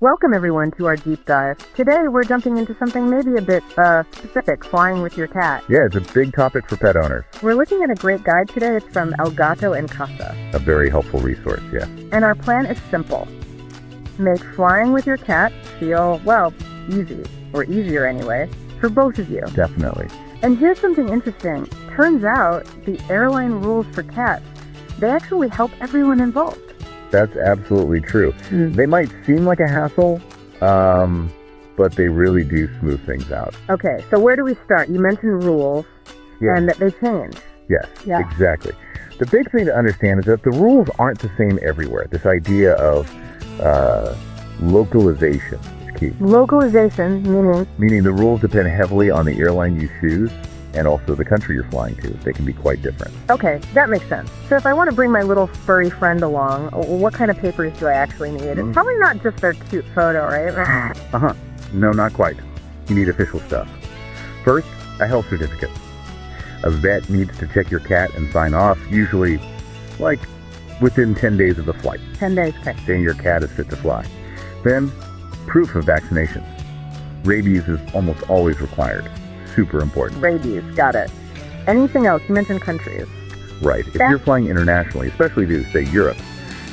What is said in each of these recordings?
Welcome everyone to our deep dive. Today we're jumping into something maybe a bit specific, flying with your cat. Yeah, it's a big topic for pet owners. We're looking at a great guide today. It's from El Gato en Casa. A very helpful resource, yeah. And our plan is simple. Make flying with your cat feel, well, easy, or easier anyway, for both of you. Definitely. And here's something interesting. Turns out the airline rules for cats, they actually help everyone involved. That's absolutely true. They might seem like a hassle, but they really do smooth things out. Okay, so where do we start? You mentioned rules, and that they change. Yes, Yeah. exactly. The big thing to understand is that the rules aren't the same everywhere. This idea of localization is key. Localization, meaning? Meaning the rules depend heavily on the airline you choose and also the country you're flying to. They can be quite different. Okay, that makes sense. So if I want to bring my little furry friend along, what kind of papers do I actually need? It's probably not just their cute photo, right? No, not quite. You need official stuff. First, a health certificate. A vet needs to check your cat and sign off, usually like within 10 days of the flight, 10 days, okay. saying your cat is fit to fly. Then, proof of vaccinations. Rabies is almost always required. Super important. Rabies, got it. Anything else? You mentioned countries. Right. If you're flying internationally, especially to, say, Europe,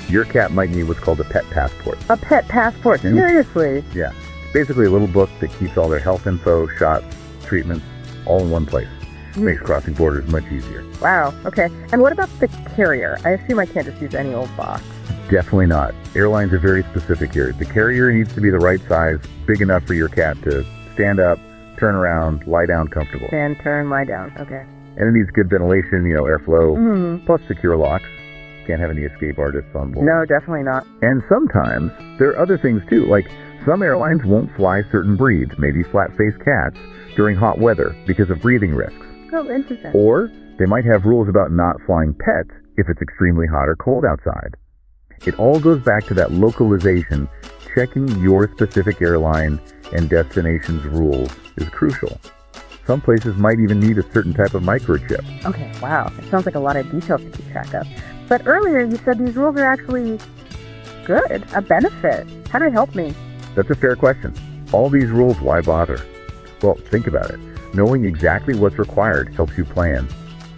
your cat might need what's called a pet passport. A pet passport? Seriously? Yeah. It's basically a little book that keeps all their health info, shots, treatments, all in one place. Makes crossing borders much easier. Wow, okay. And what about the carrier? I assume I can't just use any old box. Definitely not. Airlines are very specific here. The carrier needs to be the right size, big enough for your cat to stand up, turn around, lie down comfortable. Stand, turn, lie down. Okay. And it needs good ventilation, airflow, plus secure locks. Can't have any escape artists on board. No, definitely not. And sometimes there are other things too, like some airlines won't fly certain breeds, maybe flat-faced cats, during hot weather because of breathing risks. Oh, interesting. Or they might have rules about not flying pets if it's extremely hot or cold outside. It all goes back to that localization. Checking your specific airline and destination's rules is crucial. Some places might even need a certain type of microchip. Okay, wow. It sounds like a lot of details to keep track of. But earlier you said these rules are actually good, a benefit. How do they help me? That's a fair question. All these rules, why bother? Well, think about it. Knowing exactly what's required helps you plan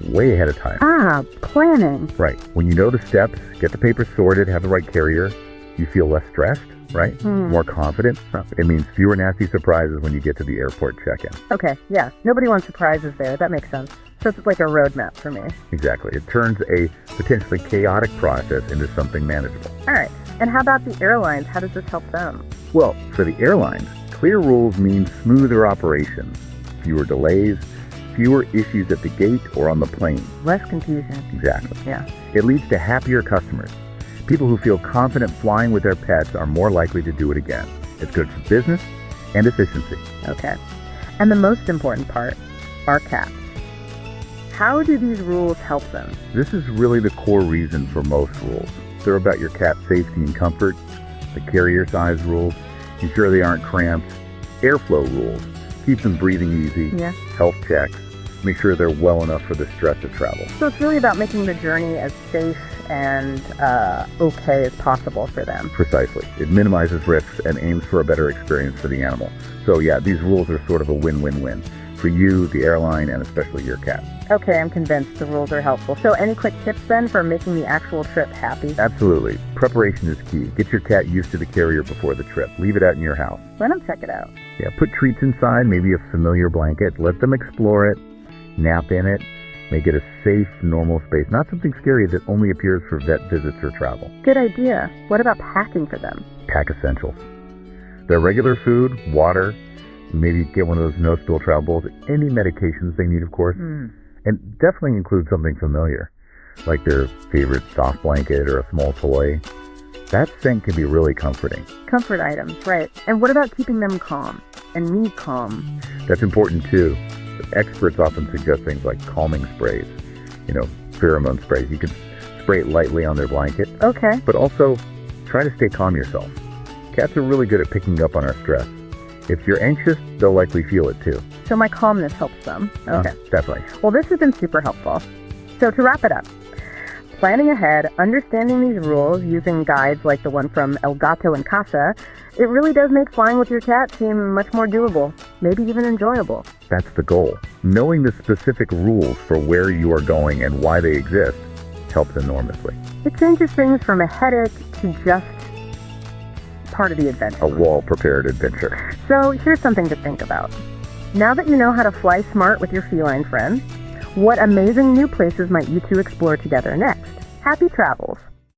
way ahead of time. Planning. Right. When you know the steps, get the papers sorted, have the right carrier, you feel less stressed, right? More confident. It means fewer nasty surprises when you get to the airport check-in. Okay, yeah. Nobody wants surprises there. That makes sense. So it's like a roadmap for me. Exactly. It turns a potentially chaotic process into something manageable. All right. And how about the airlines? How does this help them? Well, for the airlines, clear rules mean smoother operations, fewer delays, fewer issues at the gate or on the plane. Less confusion. Exactly. Yeah. It leads to happier customers. People who feel confident flying with their pets are more likely to do it again. It's good for business and efficiency. Okay. And the most important part, our cats. How do these rules help them? This is really the core reason for most rules. They're about your cat's safety and comfort, the carrier size rules, ensure they aren't cramped, airflow rules, keep them breathing easy, health checks, make sure they're well enough for the stress of travel. So it's really about making the journey as safe and okay as possible for them. Precisely. It minimizes risks and aims for a better experience for the animal. So yeah, these rules are sort of a win-win-win for you, the airline, and especially your cat. Okay, I'm convinced the rules are helpful. So any quick tips then for making the actual trip happy? Absolutely. Preparation is key. Get your cat used to the carrier before the trip. Leave it out in your house. Let them check it out. Yeah, put treats inside, maybe a familiar blanket. Let them explore it, nap in it. Make it a safe, normal space, not something scary that only appears for vet visits or travel. Good idea. What about packing for them? Pack essentials. Their regular food, water, maybe get one of those no-spill travel bowls, any medications they need, of course. And definitely include something familiar, like their favorite soft blanket or a small toy. That scent can be really comforting. Comfort items, right. And what about keeping them calm? And me calm? That's important too. Experts often suggest things like calming sprays, pheromone sprays. You can spray it lightly on their blanket. Okay. But also, try to stay calm yourself. Cats are really good at picking up on our stress. If you're anxious, they'll likely feel it too. So my calmness helps them. Okay. Definitely. Well, this has been super helpful. So to wrap it up, planning ahead, understanding these rules using guides like the one from El Gato en Casa, It really does make flying with your cat seem much more doable, maybe even enjoyable. That's the goal. Knowing the specific rules for where you are going and why they exist helps enormously. It changes things from a headache to just part of the adventure. A well-prepared adventure. So here's something to think about. Now that you know how to fly smart with your feline friend, what amazing new places might you two explore together next? Happy travels!